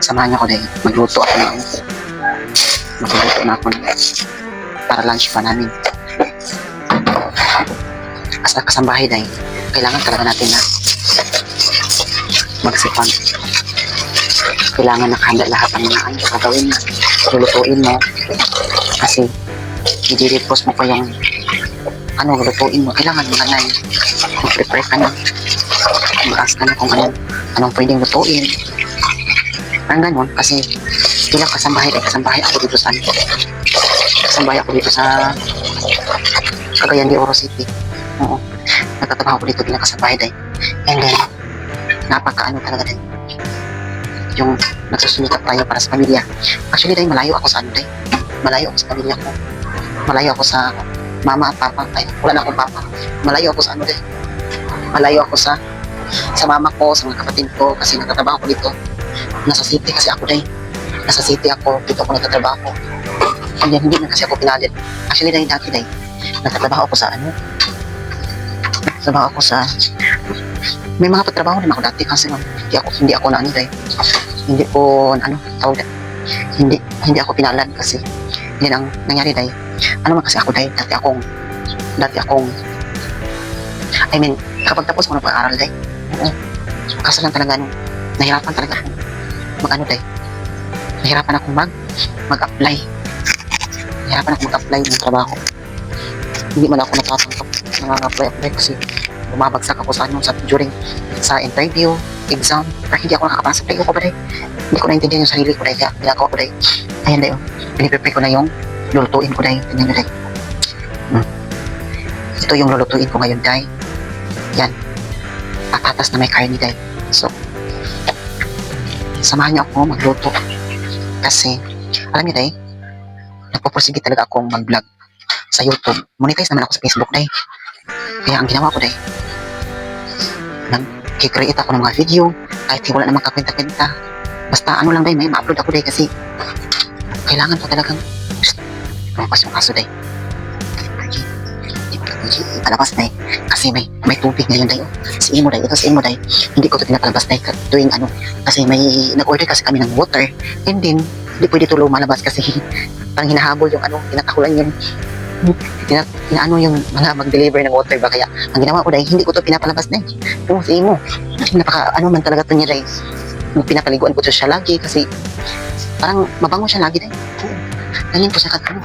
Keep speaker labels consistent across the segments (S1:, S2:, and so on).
S1: Samahan niyo ako dahil magluto ako ng magluluto na ako para lunch pa namin. As kasambahay dahil kailangan talaga natin na magsipag. Kailangan nakahanda lahat ng mga ano gagawin na lulutuin mo kasi i-repose mo pa yung ano lulutuin mo. Kailangan mga nai mag-prepare ka na, mag-ask ka na kung anong pwedeng lutuin. Parang ganun kasi bilang kasambahay ako dito sa kasambahay ako dito sa Cagayan de Oro City. Oo, nagtatrabaho ko dito bilang kasambahay dahil and then napakaano talaga din yung nagsusumikap tayo para sa pamilya. Actually dahil malayo ako sa ano dahil malayo ako sa pamilya ko, malayo ako sa mama at papa. Ay, wala na akong papa. Malayo ako sa ano dahil malayo ako sa mama ko, sa mga kapatid ko kasi nagtatrabaho ko dito nasa city kasi ako dahil nasa city ako, dito ako nagtatrabaho and then hindi na kasi ako pinalit. Actually dahil dati dahil nagtatrabaho ako sa ano, nagtatrabaho ako sa may mga patrabaho din ako dati kasi hindi ako na ano dahil hindi ko ano tawag hindi ako pinalad kasi hindi ang nangyari dahil ano man kasi ako dahil dati akong I mean kapag tapos ko ng pag-aaral dahil oo kasi lang talaga ano nahirapan talaga ako mag-ano dahil nahirapan akong mag-apply ng trabaho. Hindi man ako natatanggap apply kasi bumabagsak ako sa ano sa interview, exam, pero hindi ako nakakapasa. Pero ko ba dahil hindi ko naintindihan yung sarili ko dahil kaya ginagawa ko dahil ayan dahil piniprepare ko na yung lulutuin ko dahil tingnan nyo dahil ito yung lulutuin ko ngayon dahil yan patatas na may karni dahil so samahan niyo ako magluto kasi alam niyo dahil nagpupursige talaga akong mag-vlog sa YouTube. Monetize naman ako sa Facebook dahil kaya ang ginawa ko dahil nag-create ako ng mga video kahit wala namang kakwenta-kwenta basta ano lang dahil may ma-upload ako dahil kasi kailangan ko talagang lumabas yung kaso dahil palabas dahil kasi may tubig ngayon dahil si Imo dahil hindi ko ito pinapalabas dahil tuwing ano kasi may nag-order kasi kami ng water and then hindi pwede ito lumalabas kasi parang hinahabol yung ano tinatakulan yung inaano yung mga mag-deliver ng water ba kaya ang ginawa ko dahil hindi ko ito pinapalabas dahil si Imo napaka ano man talaga ito niya dahil pinapaliguan ko siya lagi kasi parang mabango siya lagi dahil ganyan ko siya ano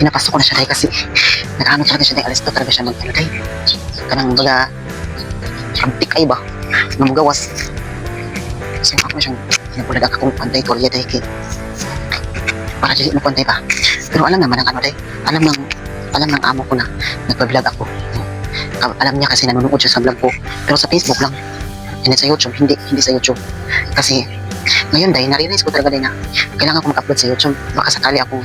S1: pinapasok ko na siya dahil kasi nag-ano talaga siya dahil alis to talaga siya mag-ano dahil kanang baga kamtik ay ba namugawas so ako na siyang nabulag akong pantay torya dahil kay para dili mo pantay pa pero alam naman ang ano dahil alam ng amo ko na nagpa-vlog ako alam niya kasi nanonood siya sa vlog ko pero sa Facebook lang hindi sa YouTube hindi sa YouTube kasi ngayon dahil na-realize ko talaga dahil na kailangan ko mag-upload sa YouTube baka sakali ako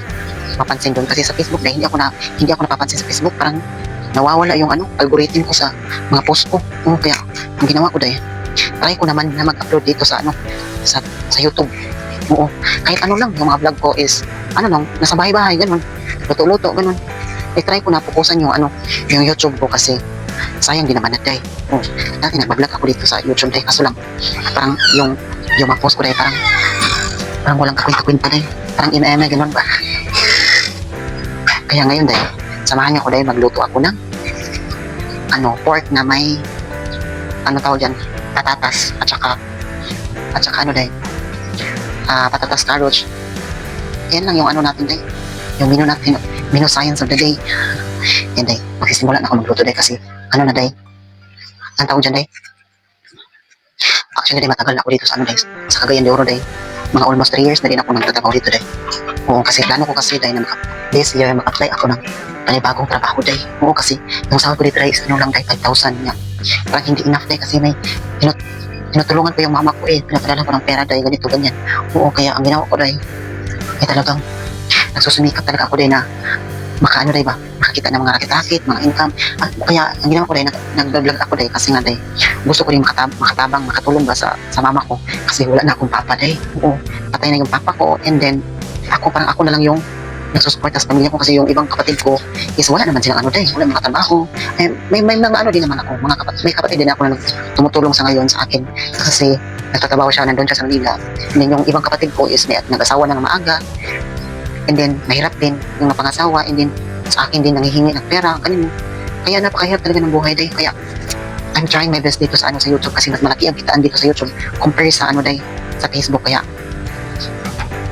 S1: mapansin doon kasi sa Facebook dahil hindi ako napapansin sa Facebook parang nawawala yung ano algorithm ko sa mga post ko kaya ang ginawa ko dahil try ko naman na mag-upload dito sa ano sa YouTube oo kahit ano lang yung mga vlog ko is ano lang nasa bahay-bahay ganun luto-luto ganun try ko na pukusan yung ano yung YouTube ko kasi sayang din naman na dahil dati nagbablog ako dito sa YouTube dahil kaso lang parang yung mga post ko dahil parang walang kakwenta-kwenta dahil parang ina-ema ganun ba kaya ngayon dahil samahan niyo ako dahil magluto ako ng ano pork na may ano tawag dyan patatas at saka ano dahil patatas carrots yan lang yung ano natin dahil yung menu science of the day yan dahil magsisimula na ako magluto dahil kasi ano na dahil ang tawag dyan dahil actually dahil matagal na ako dito sa ano dahil sa Cagayan de Oro dahil mga almost 3 years na din ako nagtatrabaho dito dahil oo kasi plano ko kasi dahil na this year mag-apply ako ng panibagong trabaho dahil oo kasi yung sahod ko dito dahil ano lang dahil 5,000 nga parang hindi enough dahil kasi may tinutulungan ko yung mama ko pinapadala ko ng pera dahil ganito ganyan oo kaya ang ginawa ko dahil talagang nagsusumikap talaga ako dahil na makaano dahil ba makakita ng mga rakit-rakit mga income kaya ang ginawa ko dahil nag-vlog ako dahil kasi nga dahil gusto ko rin makatabang makatulong ba sa mama ko kasi wala na akong papa dahil oo patay na yung papa ko and then ako parang ako na lang yung nagsusupport sa pamilya ko kasi yung ibang kapatid ko is wala naman silang ano day, wala mga trabaho. Eh, may mga ano din naman ako, may kapatid din ako na tumutulong sa ngayon sa akin kasi nagtatrabaho siya, nandun siya sa Manila. And then yung ibang kapatid ko is nag-asawa ng maaga, and then mahirap din yung napangasawa, and then sa akin din nanghihingi ng pera, ganun. Kaya napakahirap talaga ng buhay day. Kaya I'm trying my best dito sa sa YouTube kasi mas malaki ang kitaan dito sa YouTube compare sa day, sa Facebook. Kaya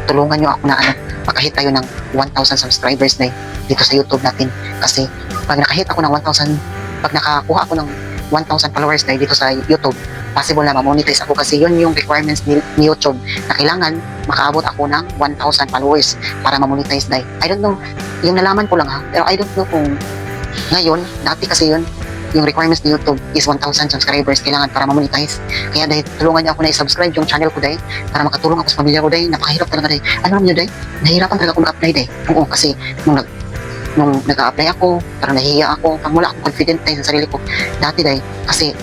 S1: tulungan nyo ako na makahit tayo ng 1,000 subscribers day dito sa YouTube natin. Kasi pag nakahit ako ng 1,000, pag nakakuha ako ng 1,000 followers day dito sa YouTube, possible na ma-monetize ako kasi yun yung requirements ni YouTube na kailangan makaabot ako ng 1,000 followers para ma-monetize day. I don't know, yung nalaman ko lang pero I don't know kung ngayon, dati kasi yun, yung requirements ni YouTube is 1,000 subscribers kailangan para ma-monetize. Kaya dahil tulungan niyo ako na i-subscribe yung channel ko dahil para makatulong ako sa pamilya ko dahil napakahirap talaga dahil. Alam niyo dahil, nahihirapan talaga ako mag-apply dahil. Oo, kasi nung nag-a-apply ako, parang nahihiya ako, parang wala akong confident dahil sa sarili ko. Dati dahil, kasi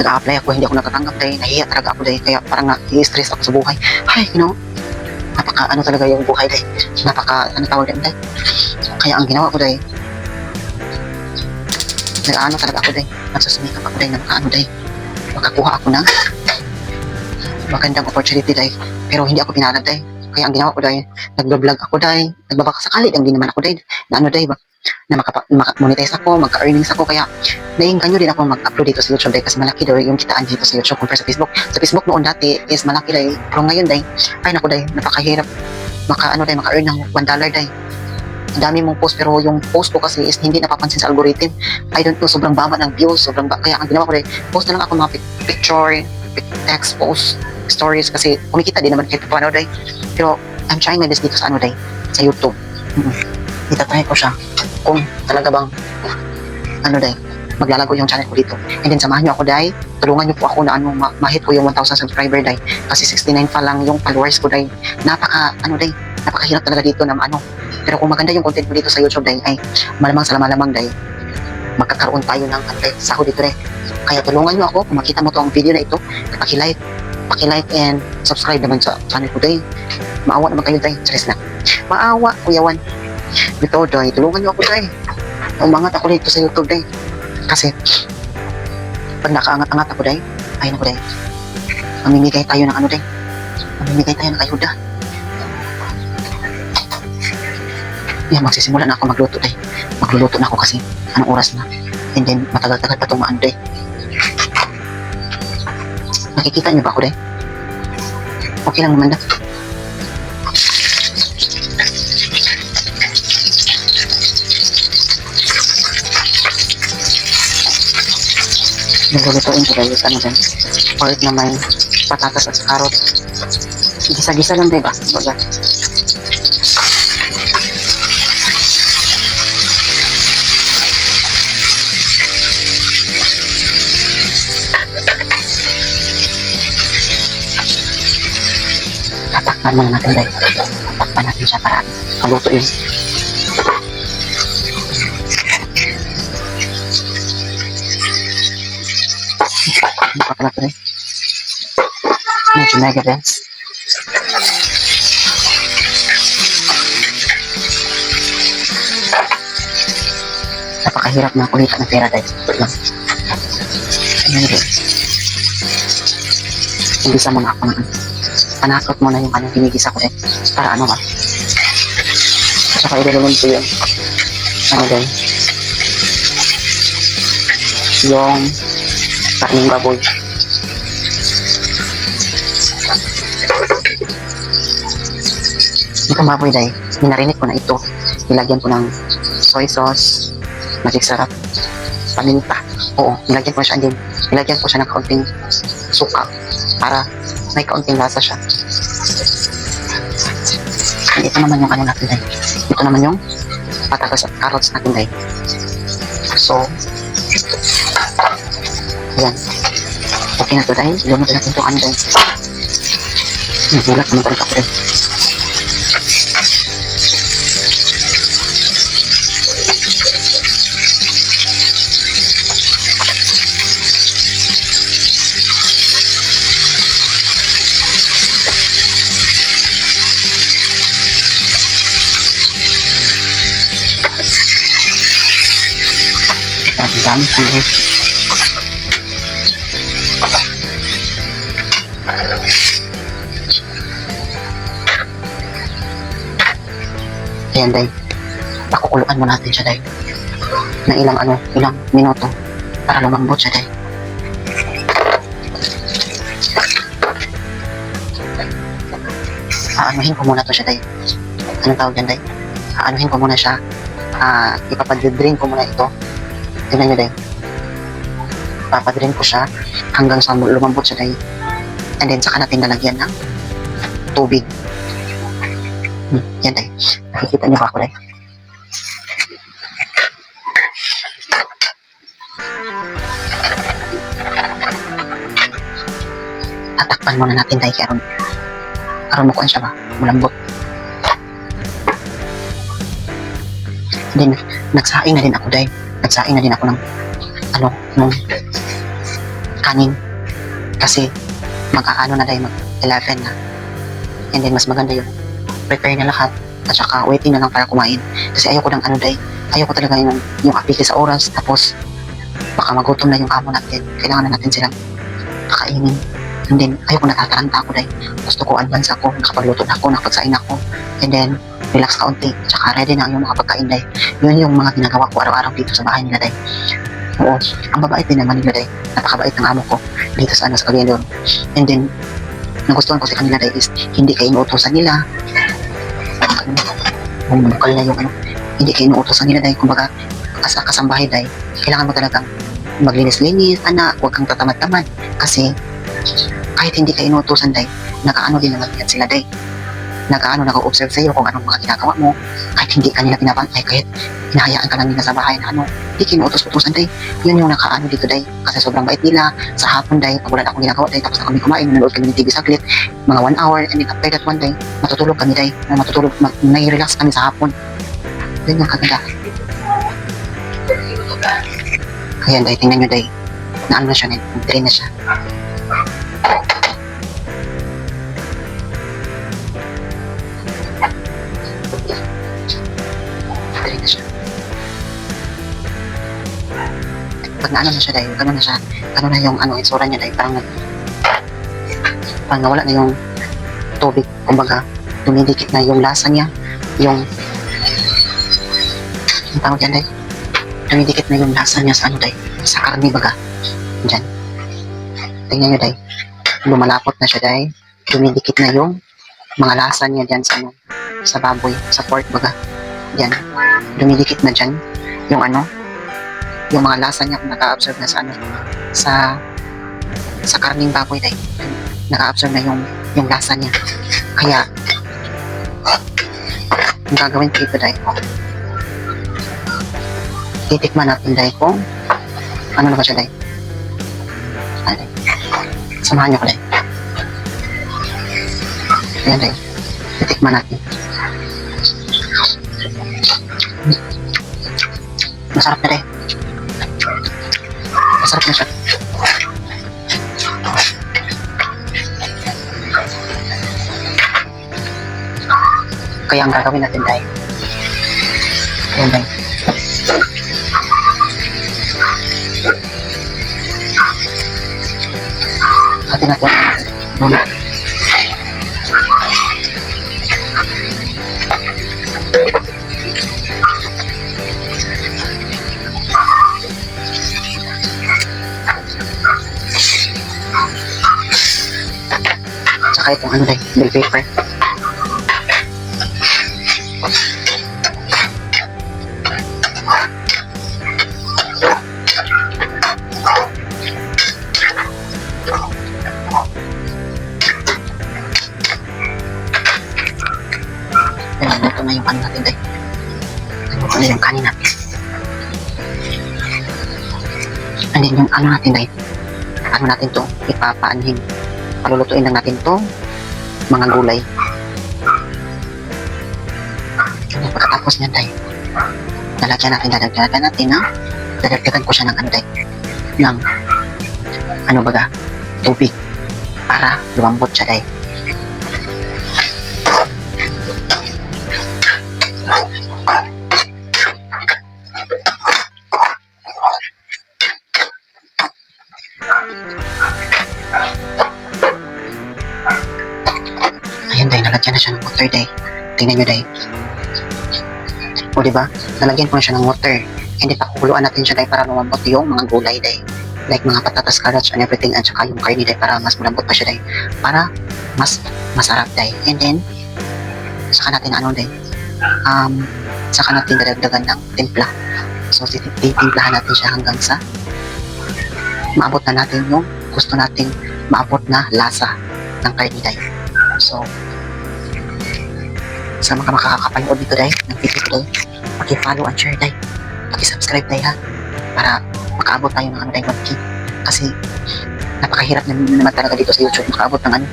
S1: nag-a-apply ako, hindi ako natatanggap dahil, nahihiya talaga ako dahil, kaya parang na-stress ako sa buhay. Ay, napaka talaga yung buhay dahil. Napaka, tawag dahil. Kaya ang ginawa ko dahil, talaga ako day, nagsusumikap ako day na makakuha ako ng magandang opportunity day, pero hindi ako pinalad day. Kaya ang ginawa ko day, nag-vlog ako day, nagbabaka sakali lang din naman ako day, na day ba, na maka-monetize ako, magka-earnings ako. Kaya naiinganyo din ako mag-upload dito sa YouTube day kasi malaki daw yung kitaan dito sa YouTube compare sa Facebook. Sa Facebook noon dati is malaki day, pero ngayon day, ay naku day, napakahirap maka-earn ng $1 day. Ang dami mong post pero yung post ko kasi is hindi napapansin sa algorithm. I don't know, sobrang baba ng views, kaya ang ginawa ko rin, post na lang ako mga picture, text, post, stories kasi kumikita din naman kahit paano day. Pero I'm trying my best dito sa day, sa YouTube. Itatry ko siya kung talaga bang day, maglalago yung channel ko dito. And then samahan nyo ako day, tulungan nyo po ako na ma-hit ko yung 1,000 subscriber day kasi 69 pa lang yung followers ko day. Napakahirap talaga dito na pero kung maganda yung content mo dito sa YouTube day, ay malamang sa malamang day, magkakaroon tayo ng sahod dito day. Kaya tulungan nyo ako, kung makita mo to ang video na ito, paki-like and subscribe naman sa channel ko day. Maawa naman kayo day, charis lang. Maawa, kuyawan. Dito day, tulungan nyo ako day. Umangat ako dito sa YouTube day. Kasi, pag nakaangat-angat ako day, ay naku day, mamimigay tayo ng day, mamimigay tayo ng ayuda. Yan, magsisimula na ako magluto day. Magluluto na ako kasi anong oras na. And then, matagal-tagal pa itong day. Nakikita niyo ba ako day? Okay lang naman na. Naglulutuin ko day, pork na may patatas at carrot. Gisa-gisa lang day ba? Baga. Tatakpan muna natin day. Tatakpan natin siya para maluto yun. Ano pa pala ito day? Medyo mega dense. Napakahirap na kulita ng pera day. Ayan day. Umbisa muna ako naman. Panakot mo na yung pinigisa ko eh. Para Saka idulungan ko yun. Din. Yung karning baboy. Itong baboy dahil minarinig ko na ito. Nilagyan ko ng soy sauce, magic sarap, paminta. Oo, nilagyan ko siya din. Nilagyan ko siya ng kaunting suka para may kaunting lasa siya. And ito naman yung natin dahil. Ito naman yung patatas at carrots natin dahil. So, ayan. Okay na ito dahil. Ilunod natin ito dahil. Nagulat naman talaga ako dahil. natin gamit guys. Ayan day, pakukuluan mo natin siya day na ilang minuto para lumambot siya day. Aanuhin ko muna to siya day. Anong tawag yan day? Aanuhin ko muna siya. Ipapadrain ko muna ito. Tignan nyo day. Ipapadrain ko siya hanggang sa lumambot siya day. And then saka natin lalagyan ng tubig. Yan day. Nakikita niyo ba ako day? Tatakpan muna natin day karon mukuan siya ba? Malambot. Then, nagsaing na din ako day. Nagsaing na din ako ng nung kanin. Kasi, mag-aano na day, mag-11 na. And then, mas maganda yun. Prepare na lahat. At saka, waiting na lang para kumain. Kasi ayoko ng day. Ayoko talaga yung apike sa oras. Tapos, baka magutom na yung amo natin. Kailangan na natin silang kakainin. And then, ayoko natataranta ako day. Gusto ko advance ako, nakapagluto na ako, nakapagsain ako. And then, relax kaunti. Tsaka ready na yung mga pagkain day. Yun yung mga ginagawa ko araw-araw dito sa bahay nila day. Oo, ang babait din naman nila day. Napakabait ng amo ko dito sa Cagayan. And then, nagustuhan ko sa kanila day is hindi kayo inuutosan nila. Bukal na yung hindi kayo inuutosan nila day. Kumbaga, kasambahay day, kailangan mo talagang maglinis-linis, huwag kang tatamad-tamad. Kasi, kahit hindi ka inutusan day, nakaano din naman yan sila day. Naka-observe sa'yo kung anong mga ginagawa mo. Kahit hindi ka nila pinapantay, kahit hinahayaan ka lang nila sa bahay na hindi kinuutos-utusan day. Yun yung nakaano dito day. Kasi sobrang bait nila. Sa hapon day, pag wala na akong ginagawa day, tapos na kami kumain, nanood kami ng TV saglit, mga 1 hour, and then after that one day, matutulog kami day. Nai-relax kami sa hapon. Yun yung kaganda. Ayan day, tingnan nyo day. Na ano na siya, drain na siya. Pag naano na siya dahil, gano'n na siya, gano'n na yung itsura niya dahil parang nawala na yung tubig, kumbaga dumidikit na yung lasa niya, yung tawag yan dahil, dumidikit na yung lasa niya sa dahil, sa karni baga, dyan. Tingnan nyo dahil, lumalapot na siya dahil, dumidikit na yung mga lasa niya dyan sa baboy, sa pork baga, dyan, dumidikit na dyan, yung mga lasa niya kung naka-absorb na sa karning baboy dahil naka-absorb na yung lasa niya. Kaya ang gagawin ko ito dahil titikman natin dahil kung ano na ba siya dahil. Samahan niyo ko dahil. Ayan dahil. Titikman natin. Masarap na dahil. Masarap na siya. Kaya ang gagawin natin dahil. Ayan dahil. Hati natin. Muna. Tsaka itong dahil, bell pepper. Ayan, ito na yung natin dahil. Ito na yung kanin natin. And then yung natin dahil. Natin to, ipapaanhin. Palulutuin lang natin to mga gulay. And pagkatapos niyan dahil, dadagdagan natin na dadagdagan ko siya ng baga, tubig para lumambot siya dahil. Nalagyan na siya ng water, day. Tingnan nyo, day. O, diba? Nalagyan ko na siya ng water. Hindi pa kukuluan natin siya, day, para lumambot yung mga gulay, day. Like mga patatas, carrots, and everything, at saka yung karne, day, para mas malambot pa siya, day. Para mas masarap, day. And then, saka natin, ano, day, saka natin dadagdagan ng timpla. So, titimplahan natin siya hanggang sa maabot na natin yung gusto nating maabot na lasa ng karne, day. So, sa mga makakapanood dito, day, ng video ko, day, paki-follow and share, day. Paki-subscribe, day, ha, para makaabot tayo ng ano, day, 1K. Kasi napakahirap naman talaga dito sa YouTube makaabot ng ano,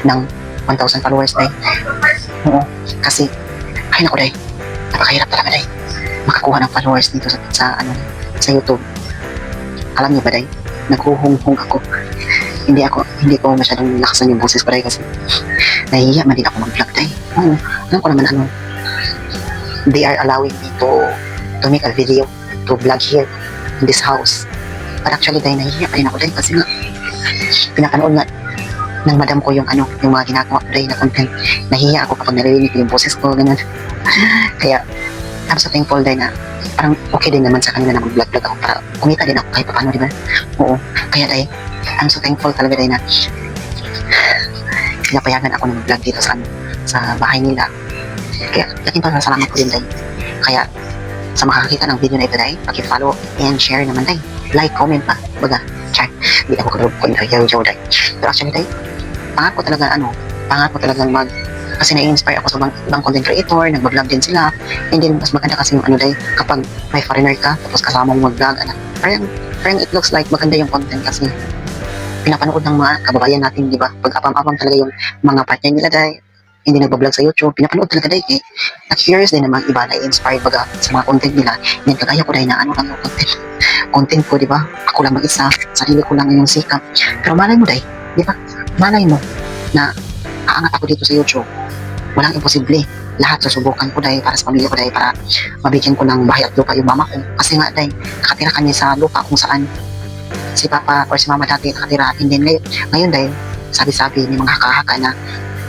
S1: ng 1,000 followers, day. Oo, kasi ay naku, day, napakahirap talaga, day, makakuha ng followers dito sa ano, sa YouTube. Alam niyo ba, day, naghuhung-hung ako. Hindi ko masyadong lakasan yung boses ko, day, kasi nahihiya man din ako mag-vlog, day. Oo, alam ko naman ano, they are allowing me to make a video, to vlog here in this house. But actually, day, nahihiya pa rin ako, day, kasi nga pinapanood nga ng madam ko yung ano, yung mga ginagawa ko, day, na content. Nahihiya ako kapag naririnig ko yung boses ko, ganun. Kaya I'm so thankful, day, na parang okay din naman sa kanila na mag-vlog ako para kumita din ako kahit paano, di ba? Oo, kaya, day, I'm so thankful talaga, day, na pinapayagan ako na mag-vlog dito sa ano, sa bahay nila. Kaya laking pasasalamat ko din, day. Kaya sa makakita ng video na ito, day, paki-follow and share naman, day. Like, comment pa, baga, chat. Hindi ako karub ko yung jow, day. Pero actually, day, pangat ko talagang kasi na-inspire ako sa ibang content creator, nag-vlog din sila. And then, mas maganda kasi yung ano, day, kapag may foreigner ka, tapos kasama mo mag-vlog, ano, parang it looks like maganda yung content kasi pinapanood ng mga kababayan natin, di ba? Pag apam-apam talaga yung mga partner nila, day, hindi nagbablog sa YouTube, pinapanood talaga, day, eh. Na-curious din naman iba, na-inspired baga sa mga content nila. And then, kagaya ko, day, na ano lang yung content ko, di ba? Ako lang mag-isa, sarili ko lang yung sikap. Pero malay mo, day, di ba? Malay mo na aangat ako dito sa YouTube. Walang imposible. Lahat susubukan ko, day, para sa pamilya ko, day, para mabigyan ko ng bahay at lupa yung mama ko. Kasi nga, day, nakatira kanya sa lupa kung saan si papa or si mama dati nakatira. And then ngayon, day, sabi-sabi may mga haka-haka na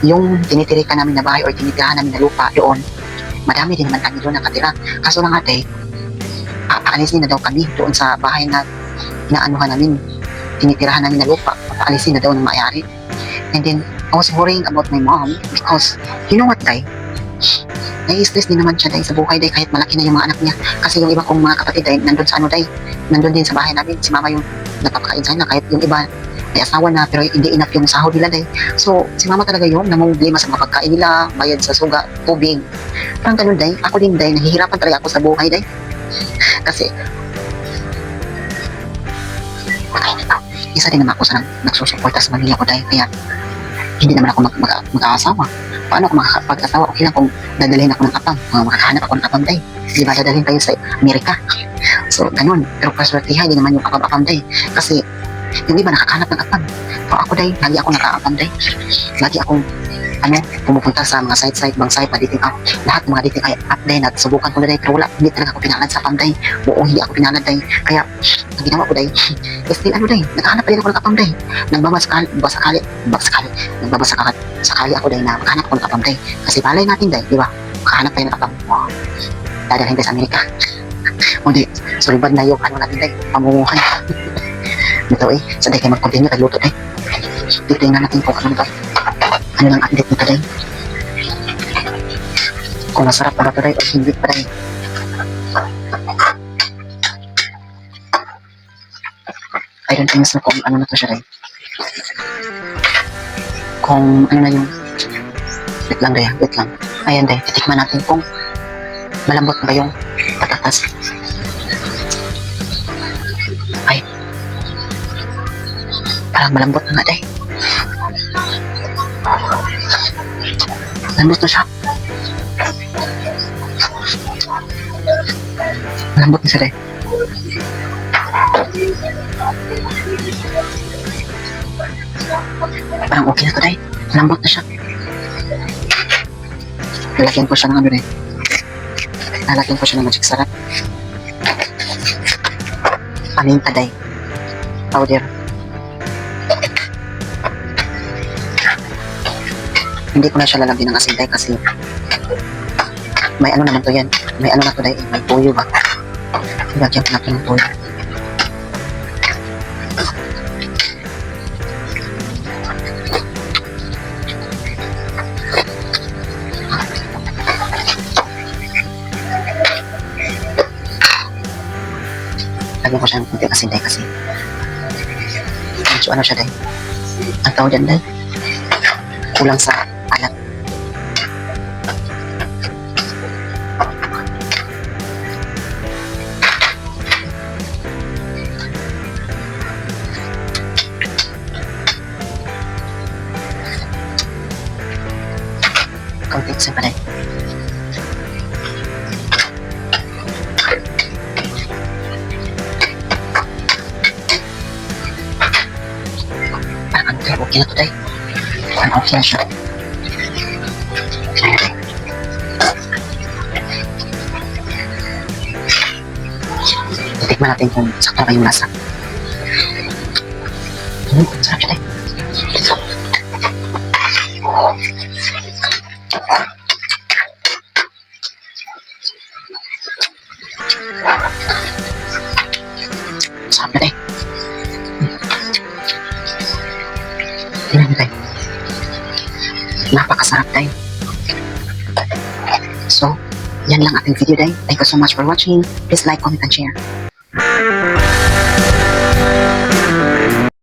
S1: yung tinitirikan namin na bahay or tinitirahan namin na lupa doon, madami din naman kami doon nakatira. Kaso lang, day, paalisin na daw kami doon sa bahay na inaanuhan namin, tinitirahan namin na lupa, paalisin na daw ng may-ari. And then I was worrying about my mom because you know what, day, nai-stress din naman siya, day, sa buhay, day, kahit malaki na yung mga anak niya. Kasi yung iba kong mga kapatid, day, nandun sa ano, day, nandun din sa bahay namin. Si mama yung nagpapakain sa na, kahit yung iba may asawa na pero hindi enough yung sahod nila, day. So si mama talaga yung namumblema sa mga pagkain nila, bayad sa suga, tubig, parang ganun, day. Ako din, day, nahihirapan talaga ako sa buhay, day, kasi isa din naman ako sa nagsusuporta sa pamilya ko, day. Kaya hindi naman ako mag-aasawa. Paano ako makakapag-asawa? Okay lang kung dadalhin ako ng apam, makakahanap ako ng apam, day. Di ba, dadalhin tayo sa Amerika. So ganun. Pero paswertihan din naman yung apam-apam, day. Kasi yung iba nakakahanap ng apam. Pero ako, day, lagi ako naka-apam, day. Lagi akong pumupunta sa mga site, bang site, dating app. Lahat ng mga dating app, day, nagsubukan ko na, day. Pero wala, hindi talaga ako pinalad sa apam, day. Buong hindi ako pinalad, day. Kaya ang ginawa ko, day, still ano, day, naghahanap pa rin ako ng apam, day. Nagbabasakali ako, day, na maghanap ako ng apam, day. Kasi balay natin, day, di ba? Makahanap tayo ng apam. Wow. Dadalhin tayo sa Amerika. O, di, sulibad na yung ano natin, day, pamumuhan. Ito, sa day, kayo mag-continue, tagluto, day. Titingnan natin kung ano ba. Ano lang update nito, day. Kung masarap pa ba ito, day, o hindi pa, day. I don't think so kung ano na to siya, day. Kung ano na yung wait lang, day, wait lang. Ayan, day, titikman natin kung malambot na ba yung patatas. Ay, parang malambot na nga, day. Malambot na siya. Malambot na siya, day. Parang okay na to, day. Malambot na siya. Lalagyan ko siya ng ano, day. Lalagyan ko siya ng magic sarap. Paminta, day. Powder. Hindi ko na siya lalagyan ng asin, day, kasi may ano naman to yan. May ano na to, day. May tuyo ba? Lagyan ko na to ng tuyo. Lagyan ko siya ng kunti asin, day, kasi medyo ano siya, day. Ang tawag dyan, day. Kulang sa alat. Kunti sa palay. Parang okay na to, day. Parang okay na siya. Titikman natin kung sakto ba yung lasa. Sarap siya, day. Sarap na, day. Tingnan mo, day. Napakasarap, day. So, yan lang ating video, day. Thank you so much for watching. Please like, comment, and share.